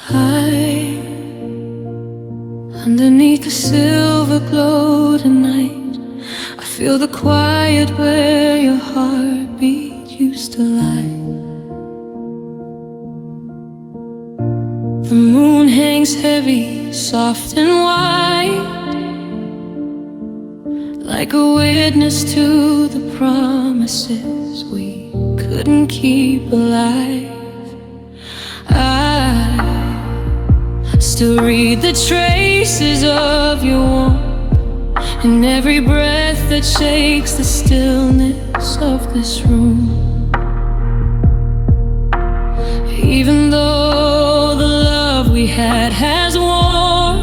High underneath the silver glow tonight, I feel the quiet where your heartbeat used to lie. The moon hangs heavy, soft and white, like a witness to the promises we couldn't keep alive. I still read the traces of your warmth in every breath that shakes the stillness of this room. Even though the love we had has worn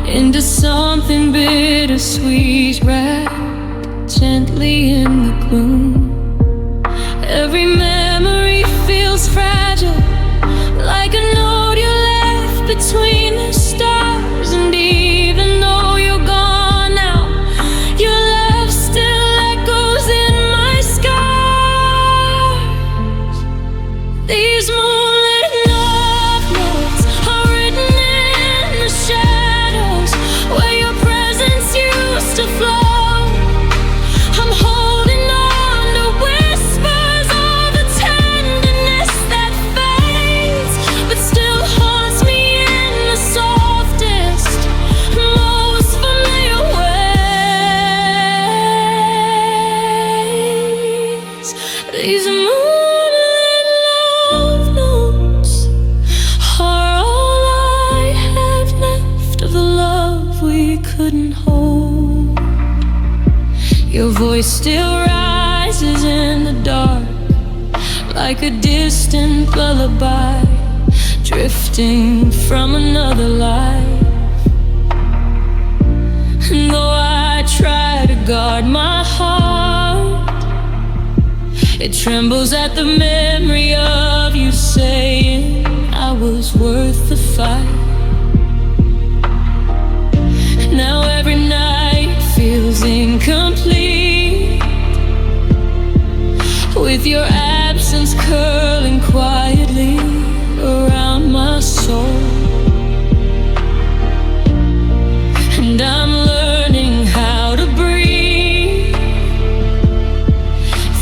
into something bittersweet, wrapped gently in the gloom. Every memory feels fragile, like a note you left between the stars. And even though you're gone now, your love still echoes in my scars. These moonlit love notes are written in the shadows where your presence used to flow. I'm holding on to whispers of the tenderness that fades, but still haunts me in the softest, most familiar ways. These moonlit love notes are all I have left of the love we couldn't hold. Your voice still rises in the dark, like a distant lullaby, drifting from another life. And though I try to guard my heart, it trembles at the memory of you saying I was worth the fight. Now every night feels incomplete, with your absence curling quietly around my soul. And I'm learning how to breathe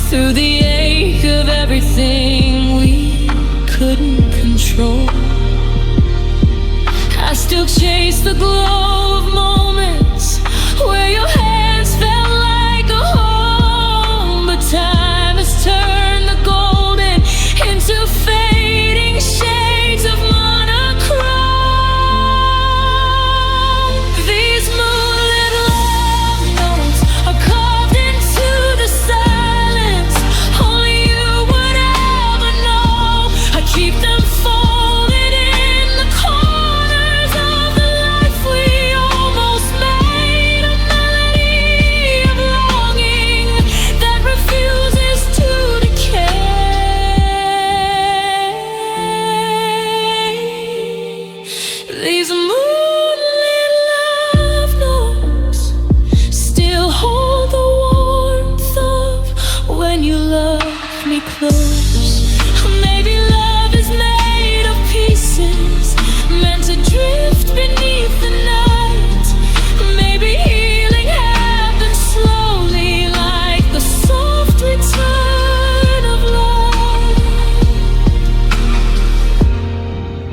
through the ache of everything we couldn't control. I still chase the glow of moments where your hands felt like a home, but time has turned the golden into fading shades of monochrome. These moonlit love notes are carved into the silence, only you would ever know. I keep them folded in the corners of the life we almost made, a melody of longing that refuses to decay. These moonlit love notes still hold the warmth of when you love me close. Maybe love is made of pieces, meant to drift beneath the night. Maybe healing happens slowly, like the soft return of light.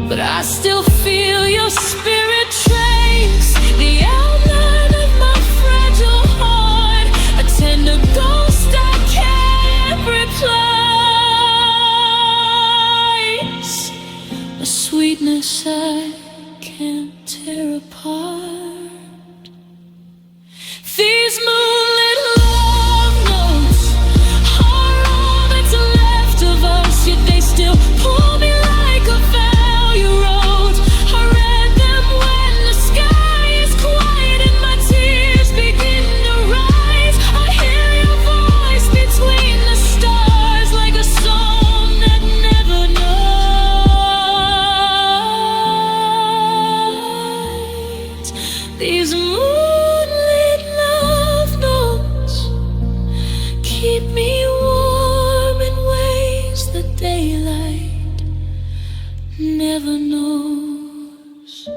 But I still feel your spirit trace the outline of my fragile heart, a tender ghost I can't replace, a sweetness I can't tear apart. These moonlit love notes are all that's left of us, yet they still pull me like a failure road. I read them when the sky is quiet and my tears begin to rise. I hear your voice between the stars, like a song that never dies. never knows.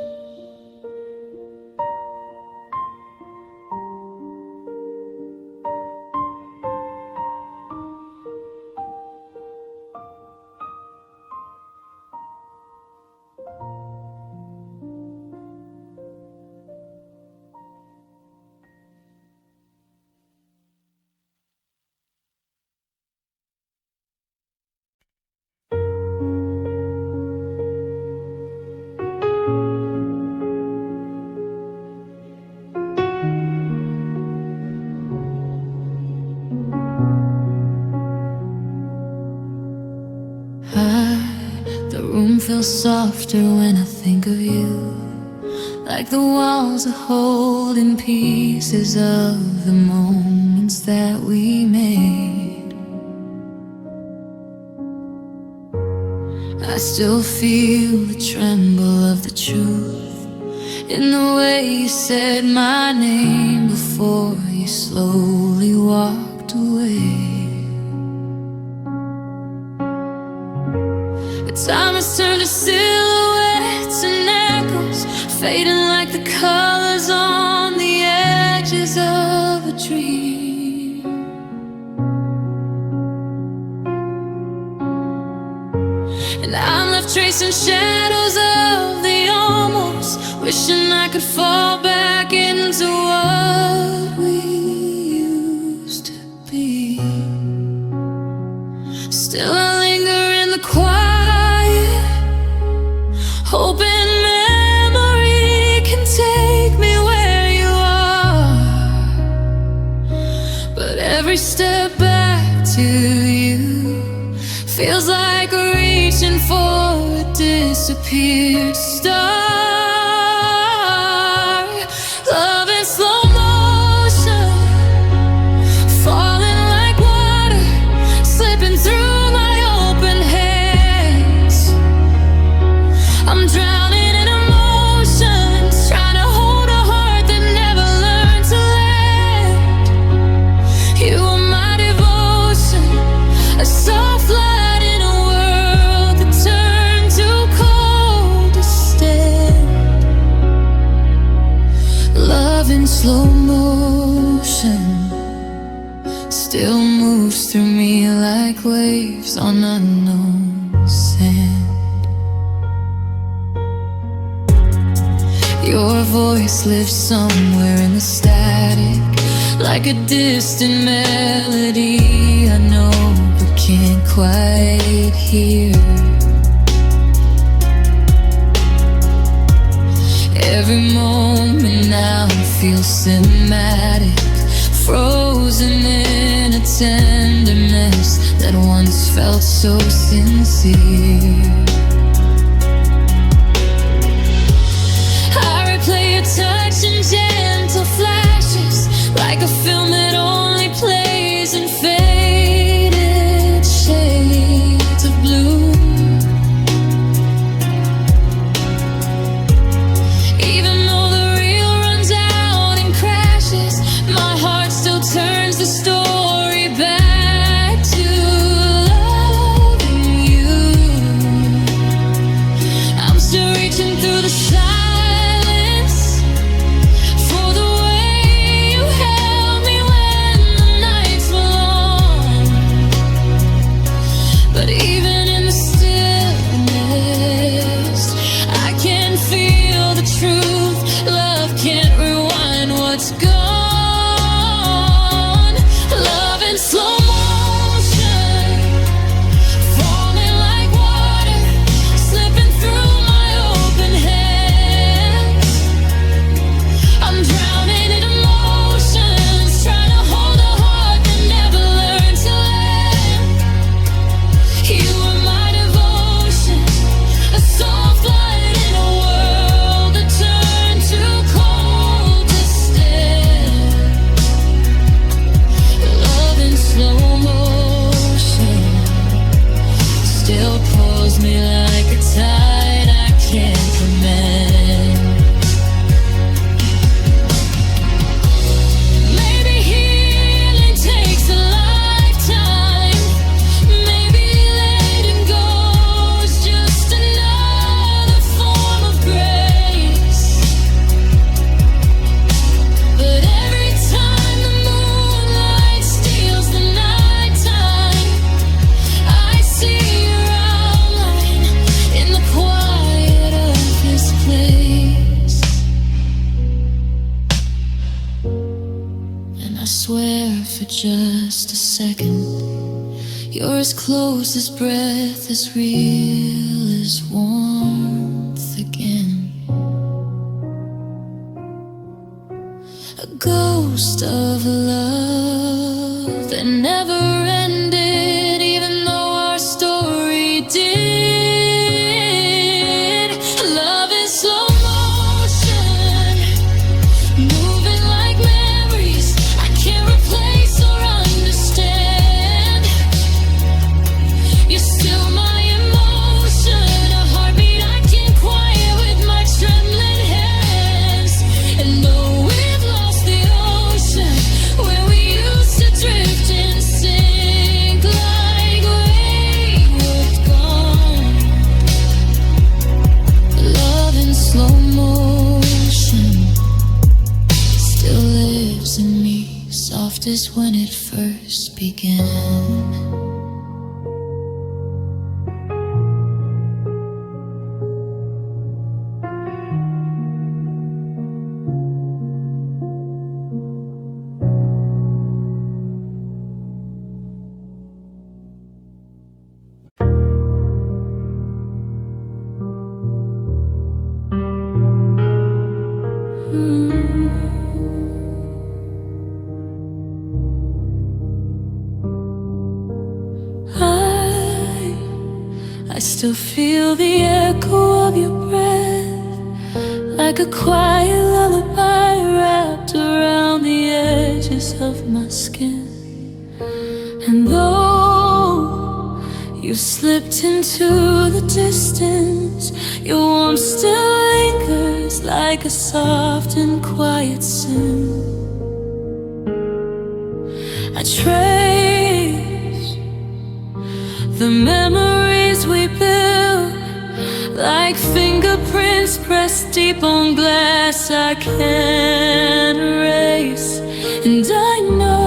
The room feels softer when I think of you, like the walls are holding pieces of the moments that we made. I still feel the tremble of the truth in the way you said my name before you slowly walked away. Time has turned to silhouettes and echoes, fading like the colors on the edges of a dream. And I'm left tracing shadows of the almost, wishing I could fall back into what we used to be. Still I linger in the quiet, hoping memory can take me where you are. But every step back to you feels like reaching for a disappeared star. Love in slow motion, falling like water, slipping through my open hands. I'm drowning in emotions, trying to hold a heart that never learned to land. You are my devotion, a soft light in a world that turned too cold to stand. Love in slow motion still moves through me like waves on unknown sand. Your voice lives somewhere in the static, like a distant melody I know but can't quite hear. Every moment now feels cinematic, frozen in a tenderness that once felt so sincere. Play your touch in gentle flashes, like a film that only plays in faded shades of blue. Even though the real runs out and crashes, my heart still turns the story back to loving you. I'm still reaching through the silence, second. You're as close as breath, as real as warmth again. A ghost of love that never ended, even though our story did. Love is slow motion, moving like memories I can't replace or understand. You're still my emotion, a heartbeat I can't quiet with my trembling hands. And though we've lost the ocean where we used to drift and sink like wayward gone, love in slow motion still lives in me, softest when it first began. I still feel the echo of your breath, like a quiet lullaby wrapped around the edges of my skin. And though you slipped into the distance, your warmth still lingers like a soft and quiet sin. I trace the memories we built, like fingerprints pressed deep on glass I can't erase. And I know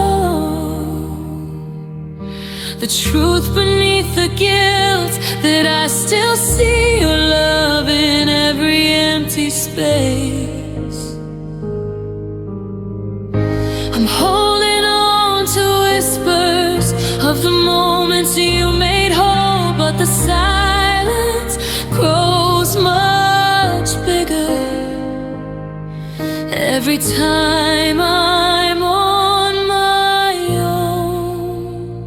the truth beneath the guilt, that I still see your love in every empty space. I'm holding on to whispers of the moments you made whole, but the silence grows much bigger every time I'm on my own.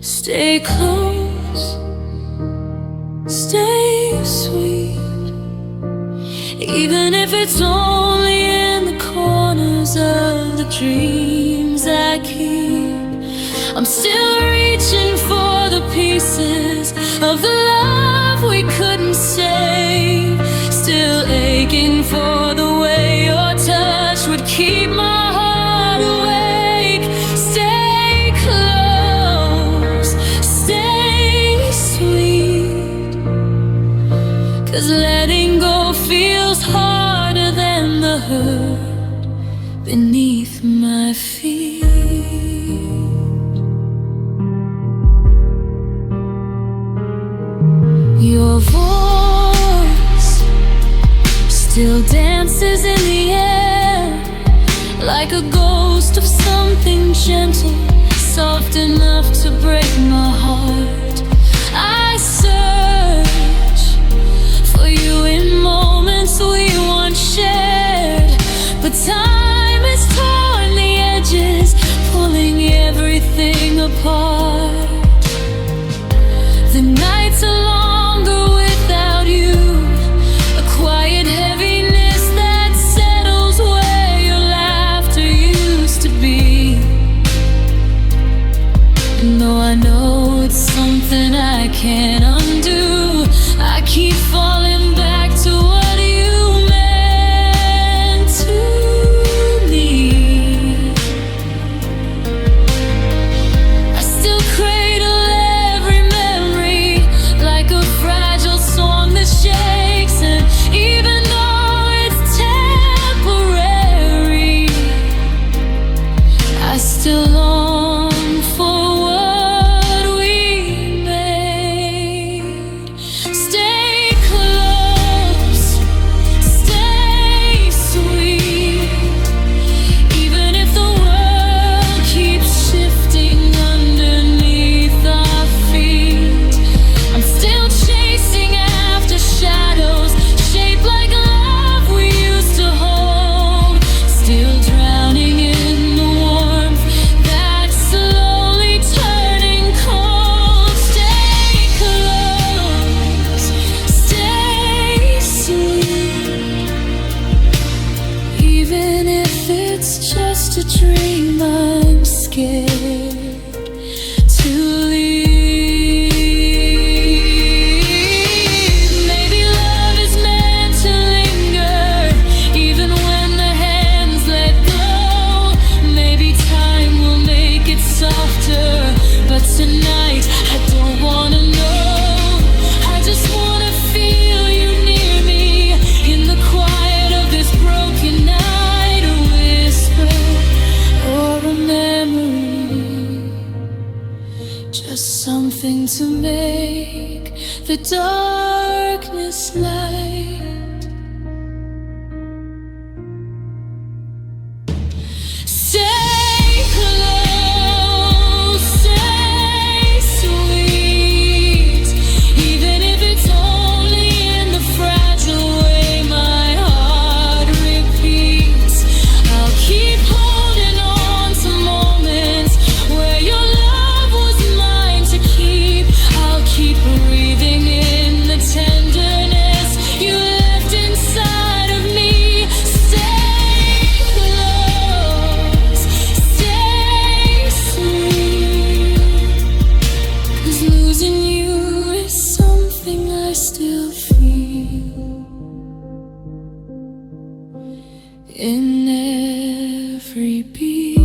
Stay close, stay sweet, even if it's only in the corners of the dreams I keep. I'm still reaching for the pieces of the love we couldn't save, still aching for the way your touch would keep my heart awake. Stay close, stay sweet, 'cause letting go feels harder than the hurt beneath my feet. Your voice still dances in the air, like a ghost of something gentle, soft enough to break my heart. I search for you in moments we once shared, but time has torn the edges, pulling everything apart. The nights are longer without you, a quiet heaviness that settles where your laughter used to be. And though I know it's something to dream, I'm scared to leave. Maybe love is meant to linger, even when the hands let go. Maybe time will make it softer, but tonight I don't wanna know. I just wanna feel you near me in the quiet of this broken night. A whisper or a memory, just something to make the darkness light. Stay close, stay sweet, even if it's only in the fragile way my heart repeats. I'll keep holding on to moments where your love was mine to keep. I'll keep breathing in the tenderness you left inside of me. Stay close, stay sweet, 'cause losing you is something I still feel in every beat.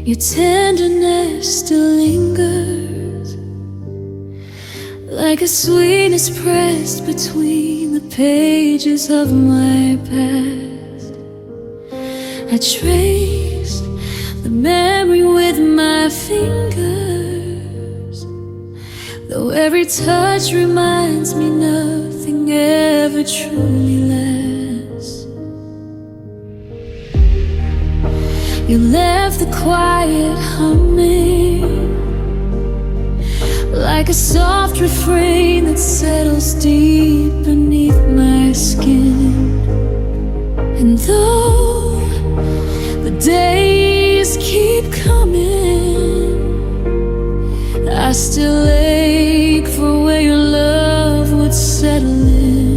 Your tenderness still lingers, like a sweetness pressed between the pages of my past. I traced the memory with my fingers, though every touch reminds me nothing ever truly lasts. You left the quiet humming, like a soft refrain that settles deep beneath my skin. And though the days keep coming, I still ache for where your love would settle in.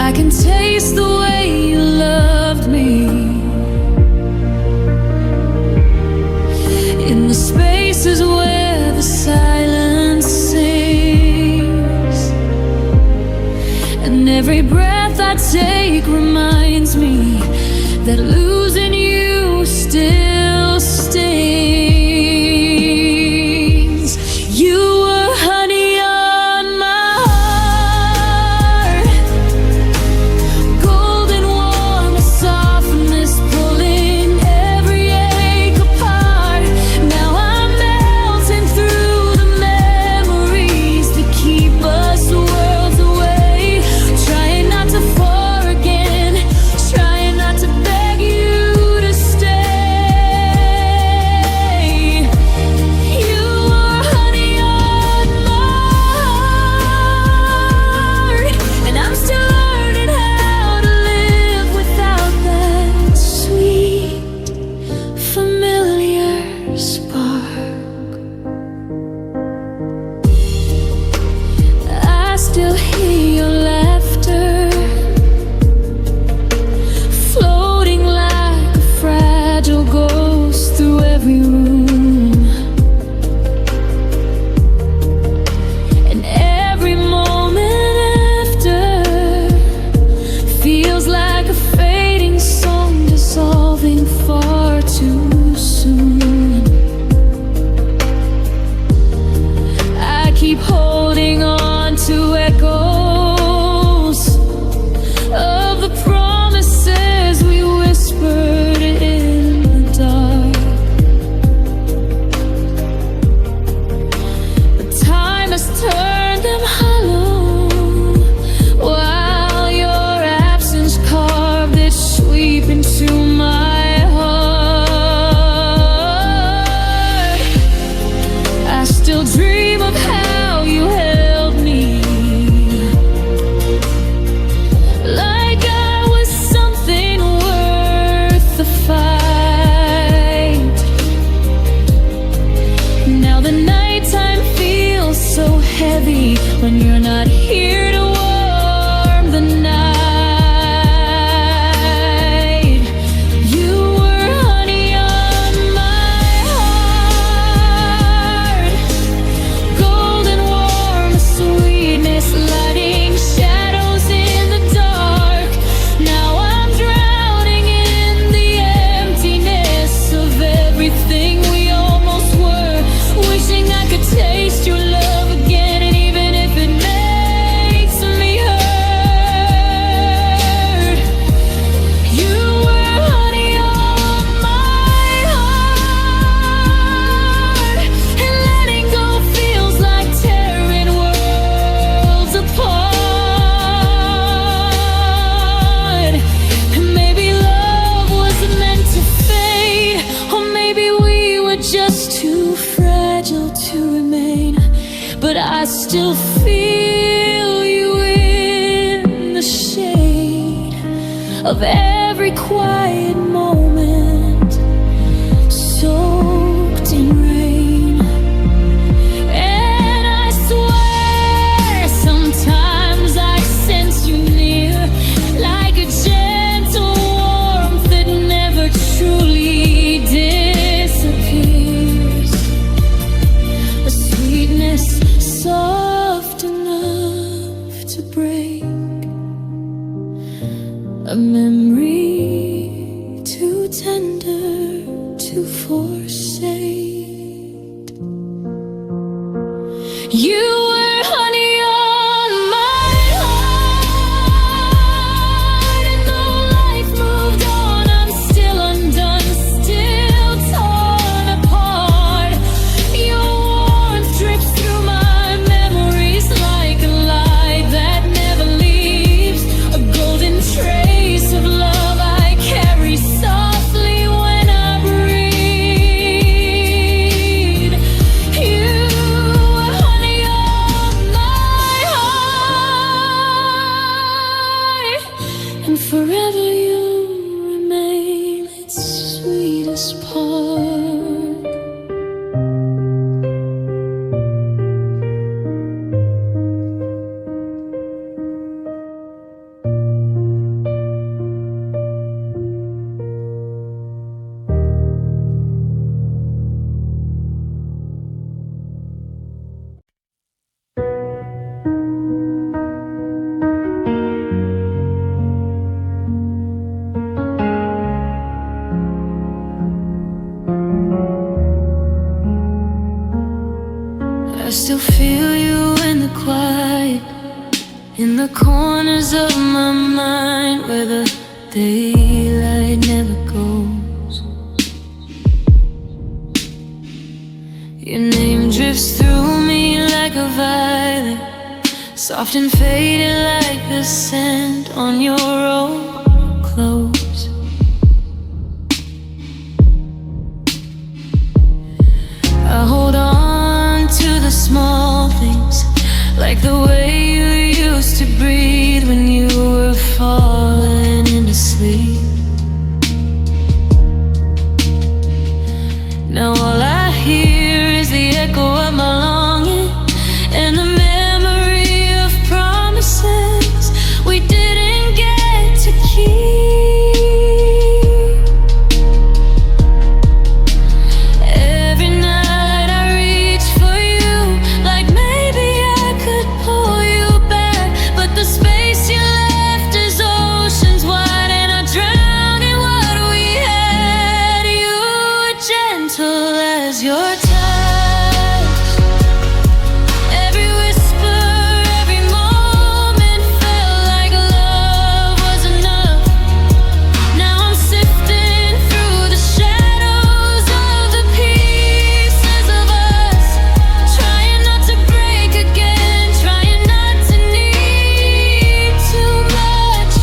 I can taste the way you loved me in the spaces where the silence sings, and every breath I take reminds me that losing you still stings. still feel you in the shade of every quiet moment, soaked in rain. And I swear sometimes I sense you near, like a gentle warmth that never truly disappears, a sweetness soft enough to break, a memory too tender to forsake. You were honey on my heart, and though life moved on, I'm still undone, still torn apart. Your warmth drips through my memories like a light that never leaves, a golden trace of love I carry softly when I breathe. You were honey on my heart, and forever you remain its sweetest part. I still feel you in the quiet, in the corners of my mind where the daylight never goes. Your name drifts through me like a violet, soft and faded like the scent on your old clothes. I hold on to the small things, like the way you used to breathe when you were falling into sleep. Now all I hear is the echo of my longing and the memory of promises we didn't get to keep. Every night I reach for you, like maybe I could pull you back, but the space you left is oceans wide, and I drown in what we had. You were gentle as your touch. Every whisper, every moment felt like love was enough. Now I'm sifting through the shadows of the pieces of us, trying not to break again, trying not to need too much.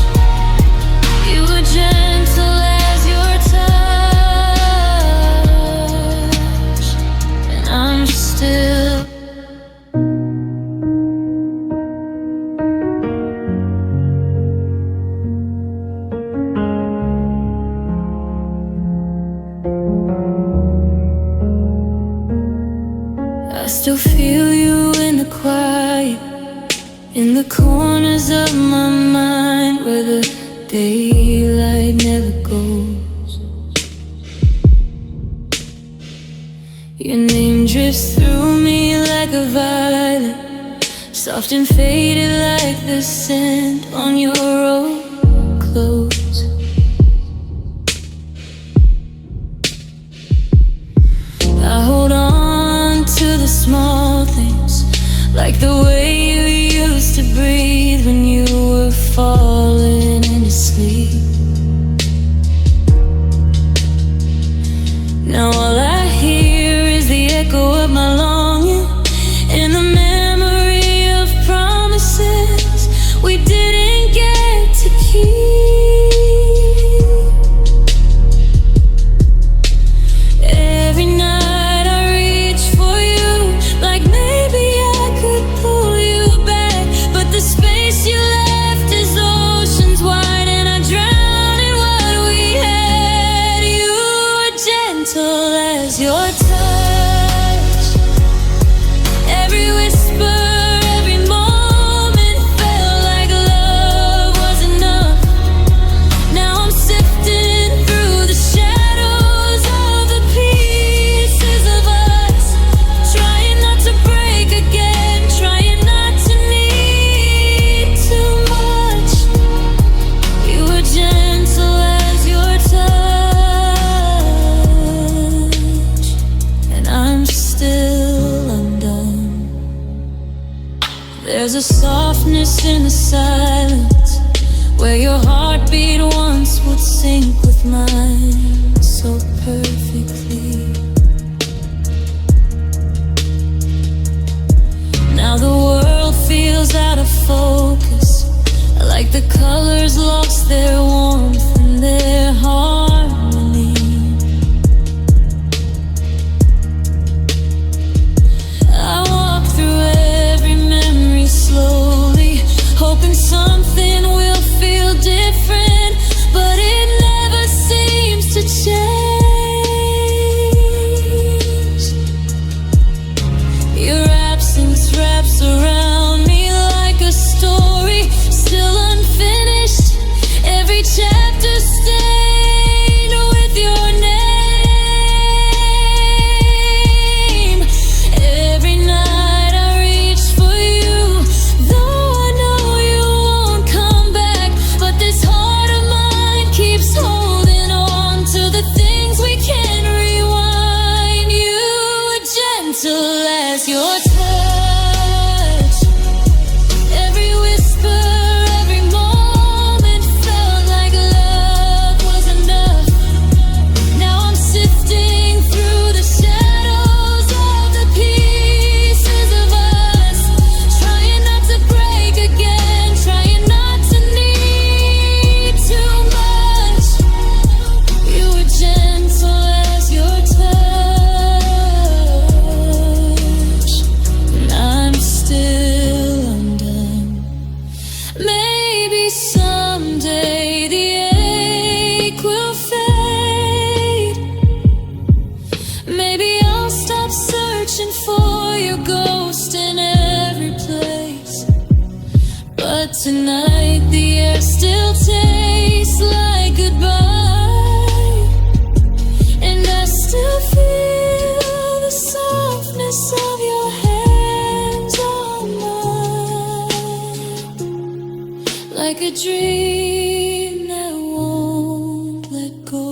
You were gentle as your touch, and I'm still. I still feel you in the quiet, in the corners of my mind where the daylight never goes. Your name drifts through me like a violet, soft and faded like the scent on your old clothes. I hold on to the small things, like the way you used to breathe when you were falling into sleep. Now all I hear is the echo of my longing and the memory of promises we didn't get to keep. Every night I reach for you, like maybe I could pull lost in the silence, where your heartbeat once would sync with mine so perfectly. Now the world feels out of focus, like the colors lost their warmth and their harmony. I walk through every memory slowly, hoping something will feel different, but it never seems to change. Your absence wraps around me like a story still unfinished, every chapter stained with your name. Every night I reach for you, though I know you won't come back, but this heart of mine keeps holding on to the things we can't rewind. You were gentle as your touch, every whisper, every moment felt like love was enough. Now I'm sifting through the shadows of the pieces of us, trying not to break again, trying not to need too much. You were gentle as your touch, and I'm still undone. Maybe someday the ache will fade. Maybe I'll stop searching for your ghost in every place. But tonight the air still tastes like goodbye, and I still feel the softness of your hands on mine, like a dream that won't let go.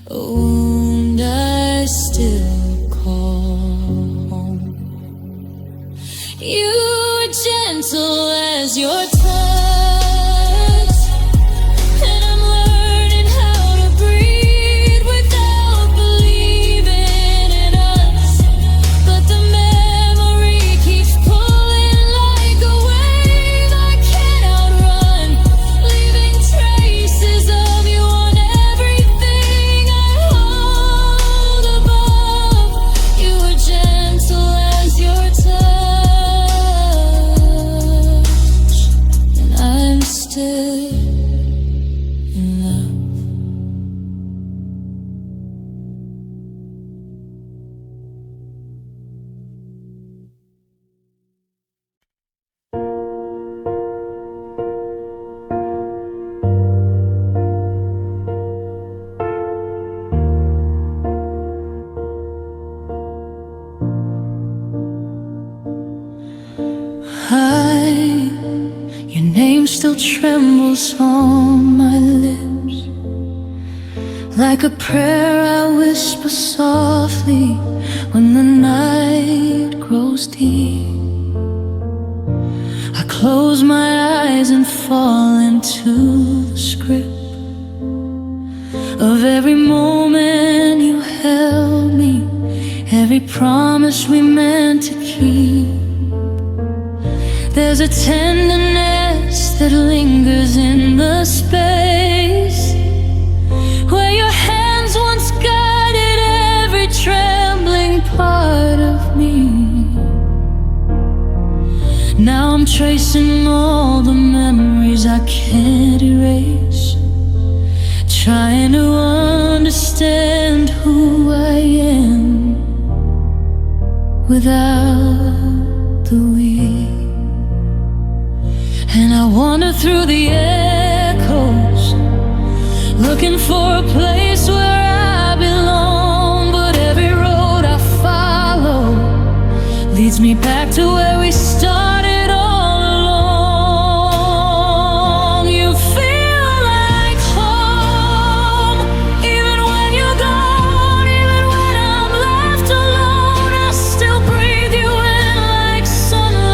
A wound I still call home. You were gentle as your touch, and I'm learning how to breathe without believing in us. But the memory keeps pulling like a wave I can't outrun, leaving traces of you on everything I hold above. You were gentle as your touch, and I'm still in love. Your name still trembles on my lips, like a prayer I whisper softly when the night grows deep. I close my eyes and fall into the script of every moment you held me, every promise we meant to keep. There's a tenderness that lingers in the space where your hands once guided every trembling part of me. Now I'm tracing all the memories I can't erase, trying to understand who I am without the we. And I wander through the echoes, looking for a place where I belong. But every road I follow leads me back to where we started all along. You feel like home, even when you're gone, even when I'm left alone. I still breathe you in like sunlight.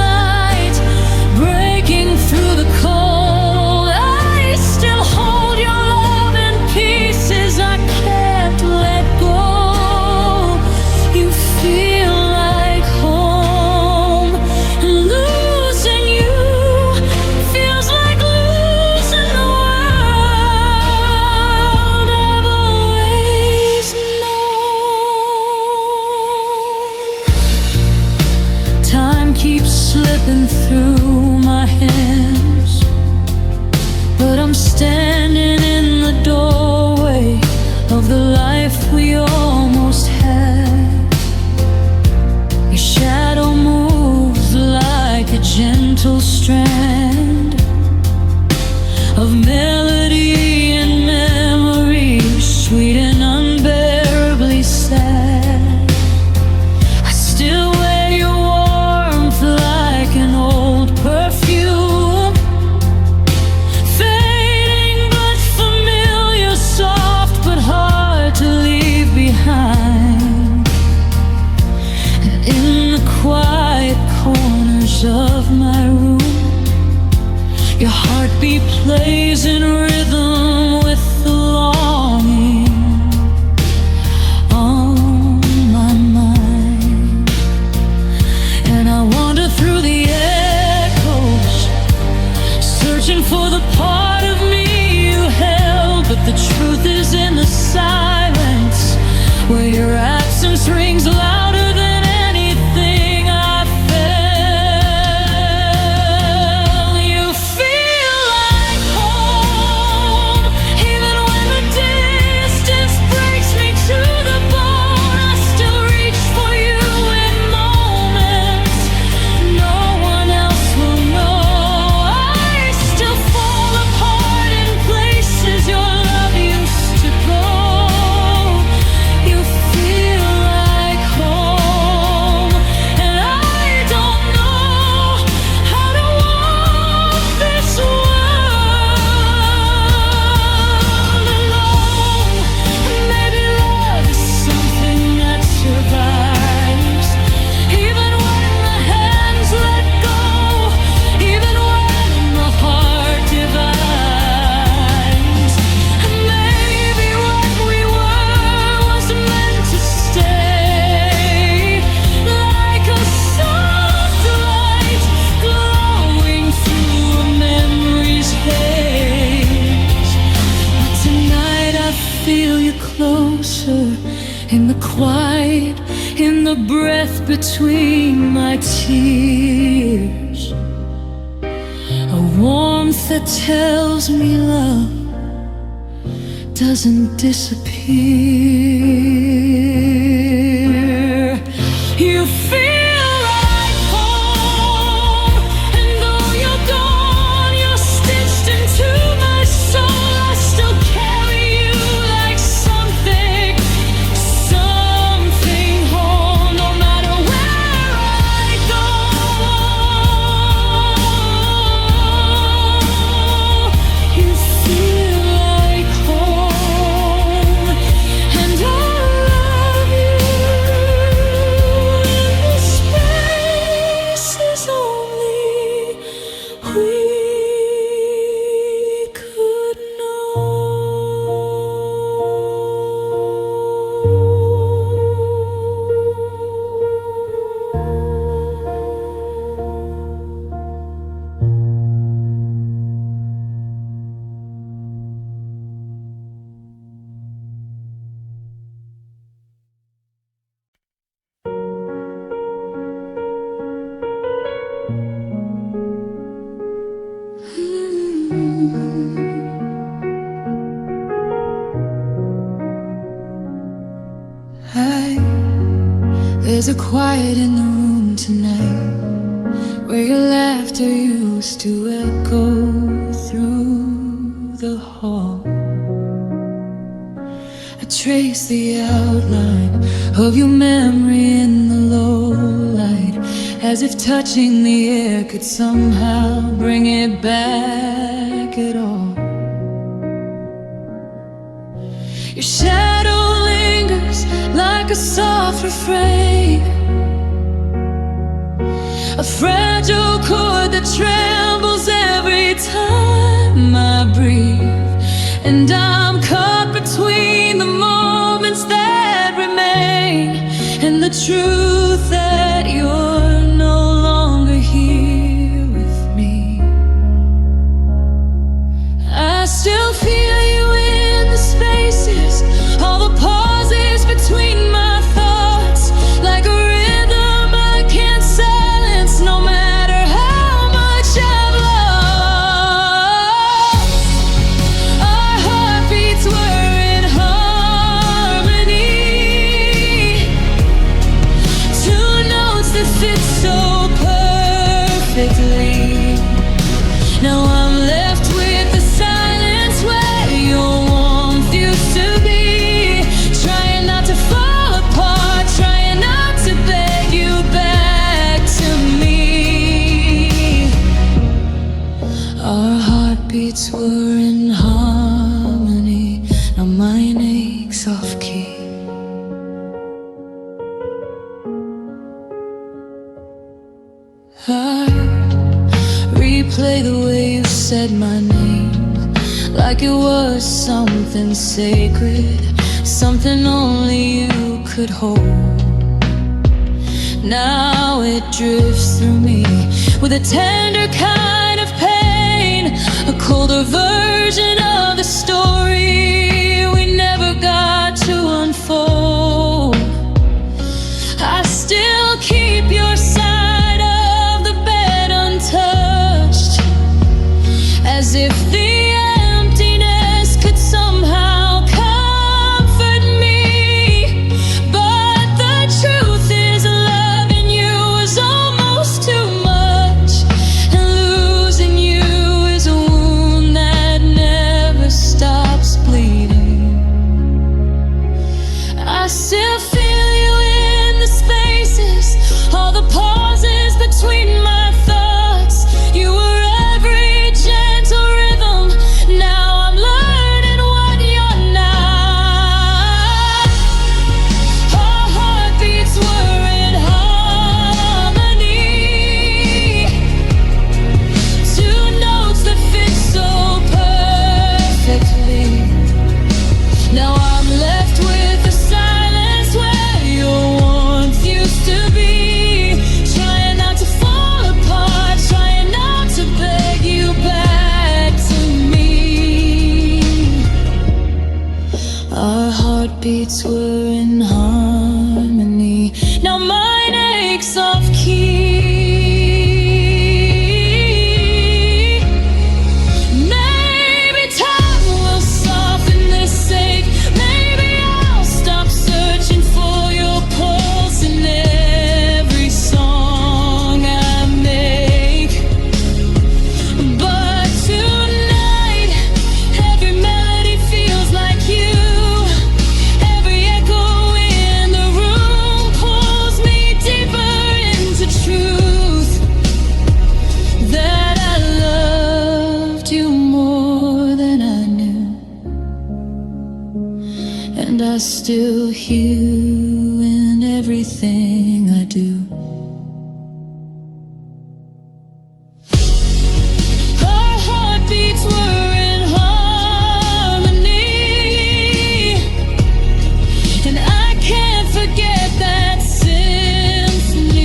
in the quiet, in the breath between my tears, a warmth that tells me love doesn't disappear. You feel like home, and though you're gone, you're stitched into my soul. I still carry you like something home, no matter where I go. You feel like home, and I love you in the spaces only we could know. There's a quiet in the room tonight, where your laughter used to echo through the hall. I trace the outline of your memory in the low light, as if touching the air could somehow bring it back at all. Your shadow lingers like a soft refrain, a fragile chord that trembles every time I breathe. And I'm caught between the moments that remain and the truth that you're no longer here with me. I still feel you in the spaces, all the pauses between my thoughts, like a rhythm I can't silence, no matter how much I've lost. Our heartbeats were in harmony, two notes that fit so perfectly. Now I'm left with the silence where your warmth used to be, trying not to fall apart, trying not to beg you back to me. Our heartbeats were in harmony, now mine aches off key. I replay the way you said my name, like it was something sacred, something only you could hold. Now it drifts through me with a tender kind of pain, a colder version of the story we never got to unfold. I still keep your side of the bed untouched, as if the emptiness could somehow comfort me. But the truth is, loving you is almost too much, and losing you is a wound that never stops. heartbeats were in harmony. Now mine aches off key. Maybe time will soften this ache. Maybe I'll stop searching for your pulse in every song I make. But tonight, every melody feels like you. Every echo in the room pulls me deeper into truth. That I loved you more than I knew, and I still hear you in everything I do. Our heartbeats were in harmony, and I can't forget that symphony.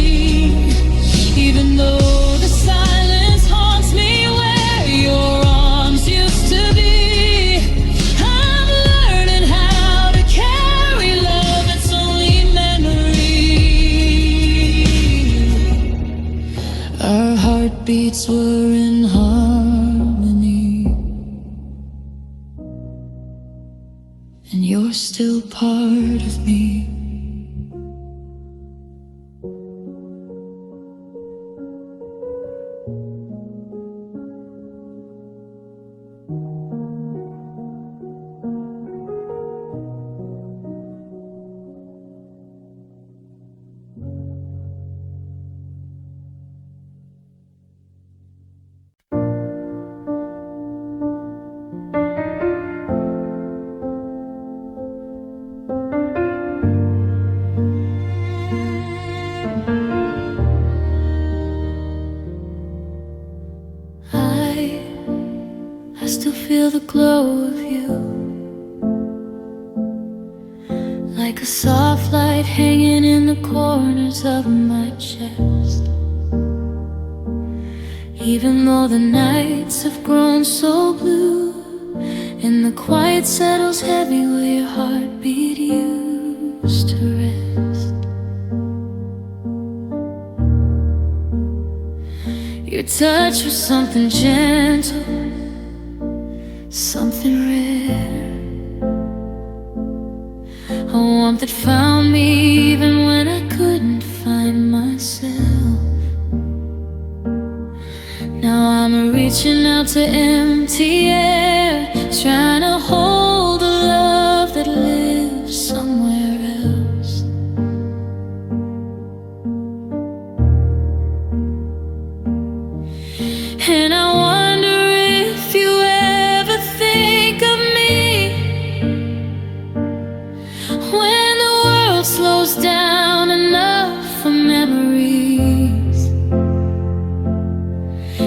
Even though the silence haunts me where your arms used to be, I'm learning how to carry love that's only memory. Our heartbeats were in harmony, and you're still part of me. I still feel the glow of you, like a soft light hanging in the corners of my chest. Even though the nights have grown so blue, and the quiet settles heavy where your heartbeat used to rest. Your touch was something gentle, something rare, a warmth that found me even when I couldn't find myself. Now I'm reaching out to empty air, trying to hold a love that lives somewhere else. And I wonder if you ever think of me when the world slows down enough for memories.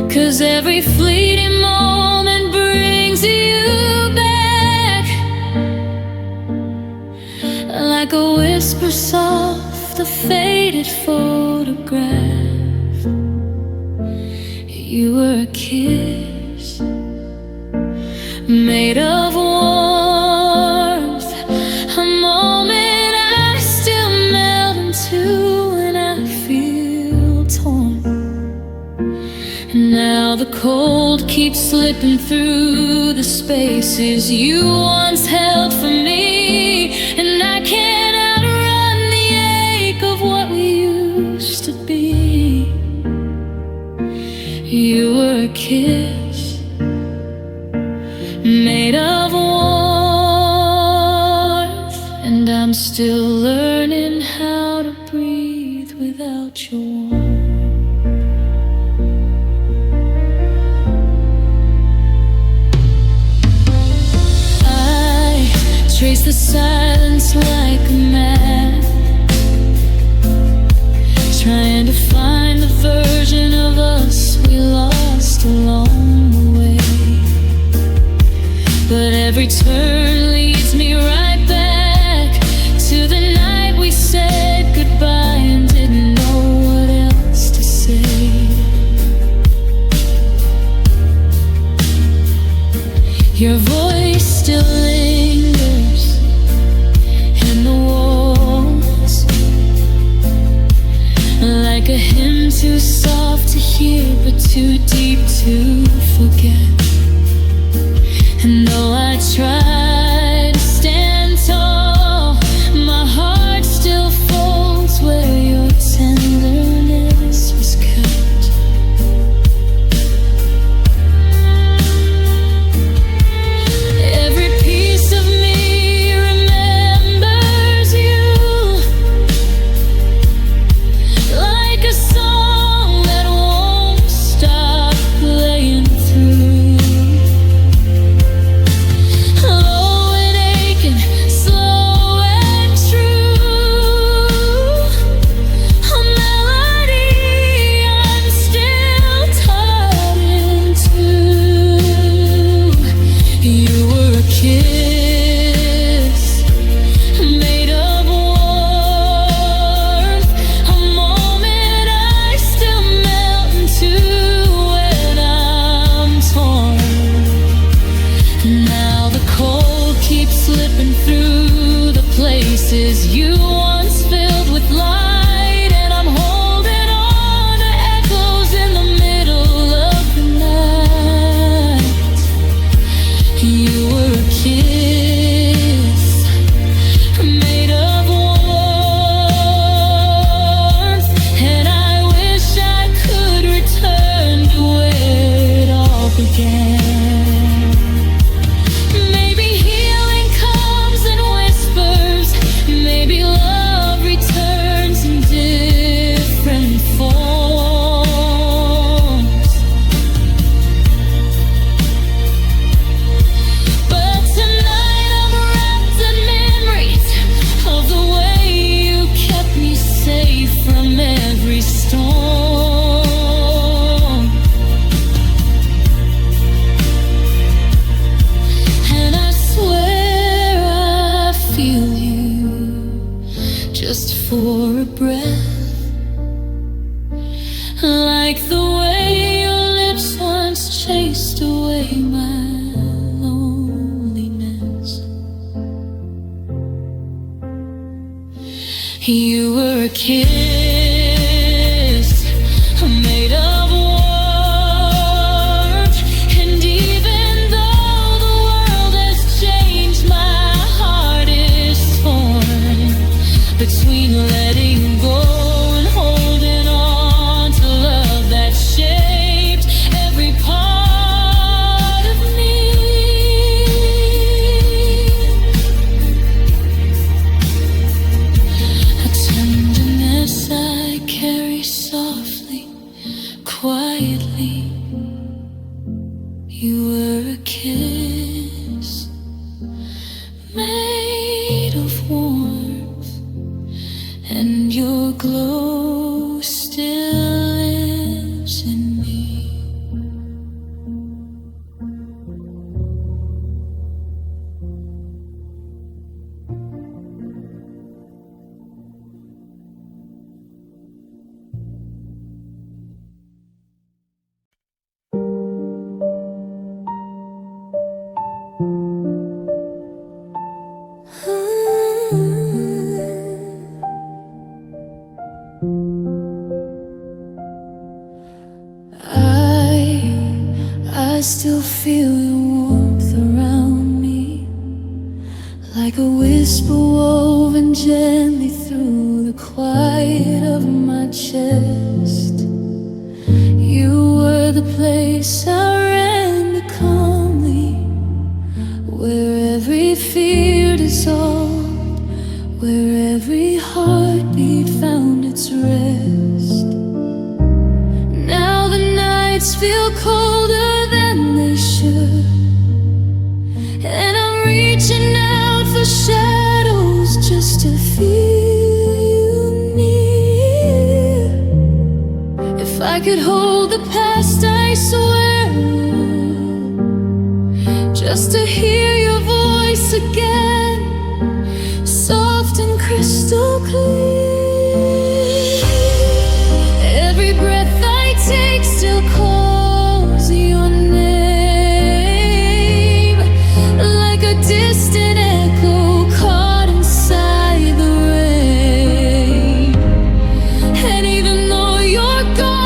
'Cause every fleeting moment brings you back, like a whisper soft, a faded photograph. You were a kiss made of warmth, a moment I still melt into when I feel torn. Now the cold keeps slipping through the spaces you once held for me, and I can't outrun the ache of what we used to be. You were a kiss made of warmth, and I'm still learning how to breathe without your warmth. Trace the silence like a map, trying to find the version of us we lost along the way. But every turn leads me right back to the night we said goodbye and didn't know what else to say. Your voice still lingers too soft to hear, but too deep to forget. And though I try to stand tall, my heart still falls where your tenderness was kept. Every piece of me remembers you, like a song that won't stop playing through. Low and aching, slow and true, a melody I'm still taught into. You were a kiss made of warmth, a moment I still melt into when I'm torn. Now the cold keeps slipping through the places you once filled with light, and I'm holding on to echoes in the middle of the night. You were a kiss made of warmth, and I wish I could return to where it all began. Maybe healing comes in whispers, maybe love returns in different forms. But tonight I'm wrapped in memories of the way you kept me safe from every storm. And I swear I feel you just for a breath, like the way your lips once chased away my loneliness. You were a kiss made of warmth, and even though the world has changed, my heart is torn between letting go and holding on to love that shaped every part of me. A tenderness I carry softly, quietly. You were a kiss made of warmth, and your glow still lives in me. I still feel your warmth around me, like a whisper woven gently through the quiet of my chest. You were the place I ran to calmly, where every fear dissolved, where every heartbeat found its rest. Now the nights feel colder than they should, and I'm reaching out for shadows just to feel you near. If I could hold the past, I swear, just to hear your voice again, soft and crystal clear. Every breath I take still calls your name, like a distant echo caught inside the rain. And even though you're gone,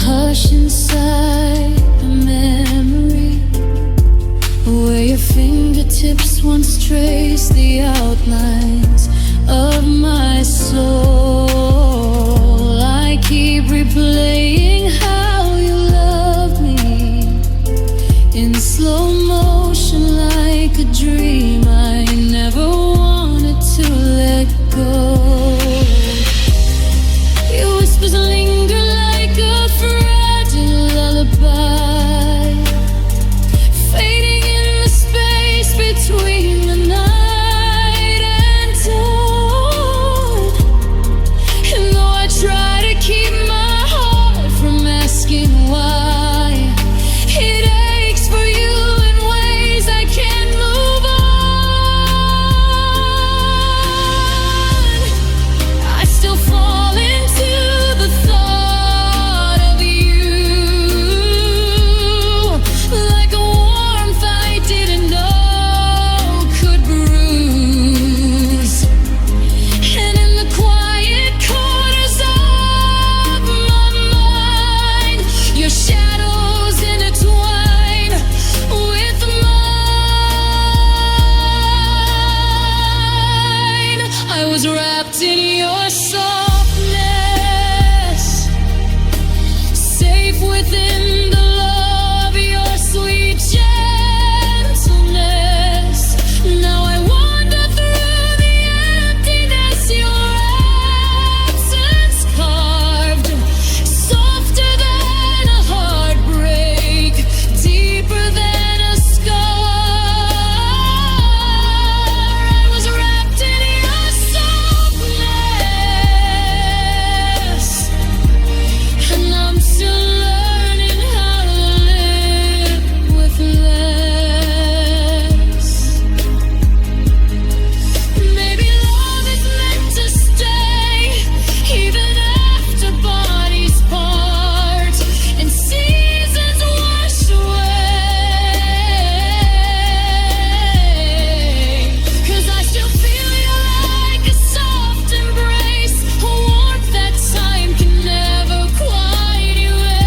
hush inside the memory where your fingertips once traced the outlines of my soul. I keep replaying how you loved me in slow motion like a dream I never wanted to let go. Your whispers linger like a fragile lullaby, fading in the space between the night and dawn. And though I try to keep my heart from asking why, it aches for you in ways I can't move on. I still fall into the thought of you, like a warmth I didn't know could bruise. And in the quiet corners of my mind, your shadows intertwine with mine. I was wrapped in your softness, safe within the love of your sweet gentleness. Now I wander through the emptiness your absence carved, softer than a heartbreak, deeper than a scar. I was wrapped in your softness, and I'm still learning how to live with less. Maybe love is meant to stay even after bodies part and seasons wash away. 'Cause I still feel you like a soft embrace, a warmth that time can never quite erase.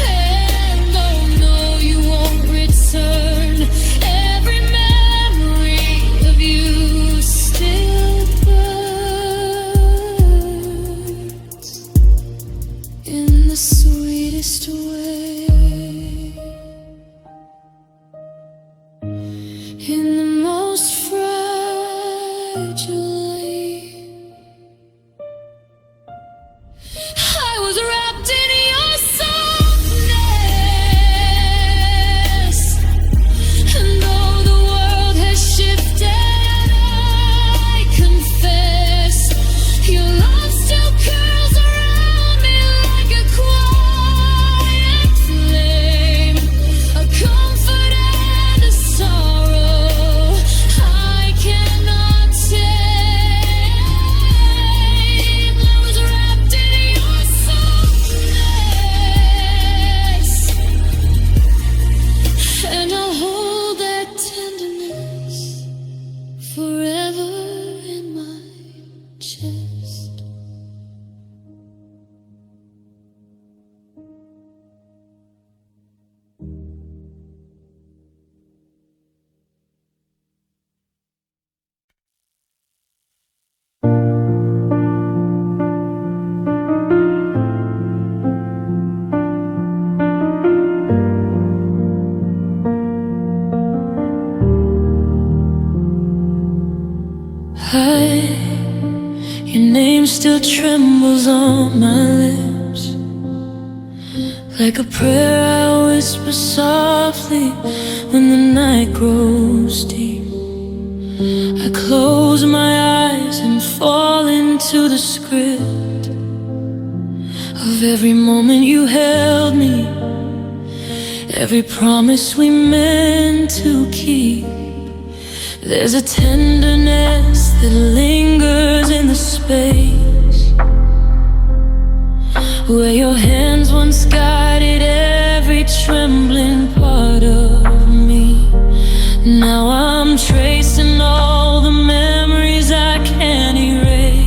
And oh no, you won't return. Every memory of you still burns in the sweetest way, in the most fragile. I was wrapped in your softness, and though the world has shifted, I confess your love still curls around me like a quiet flame, a comfort and a sorrow I cannot tame. I was wrapped in your softness, and I'll hold that tenderness forever in my chest. Your name still trembles on my lips, like a prayer I whisper softly when the night grows deep. I close my eyes and fall into the script of every moment you held me, every promise we meant to keep. There's a tenderness that lingers in the space where your hands once guided every trembling part of me. Now I'm tracing all the memories I can't erase.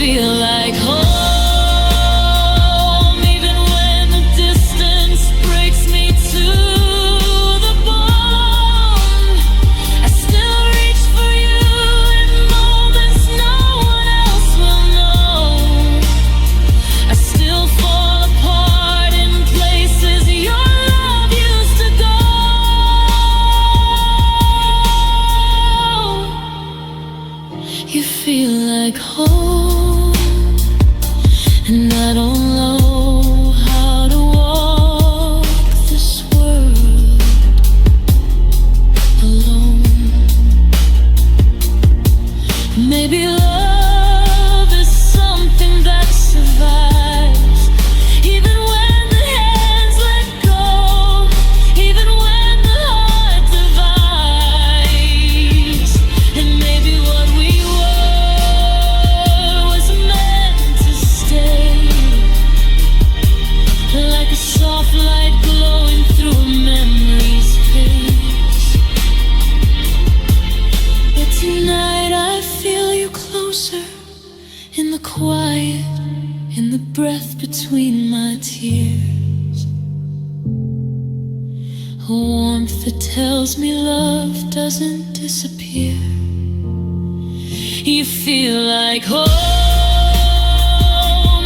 feel like home, even when the distance breaks me to the bone. I still reach for you in moments no one else will know. I still fall apart in places your love used to go. You feel like home, and I don't know how to walk this world alone. Maybe love is something that survives, even when the hands let go, even when the heart divides. And maybe what we were was meant to stay, like a soft light glowing through a memory's haze. But tonight I feel you closer, in the quiet, in the breath between my tears. A warmth that tells me love doesn't disappear. You feel like home,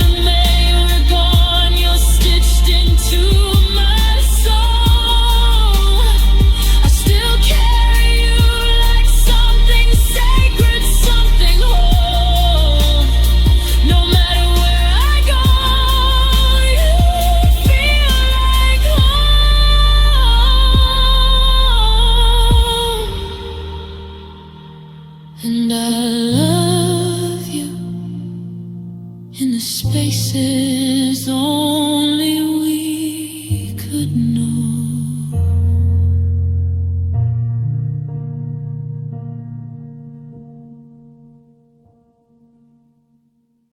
and may you're gone, you're stitched into my soul. I still carry you like something sacred, something whole. No matter where I go, you feel like home. And I love you in the spaces on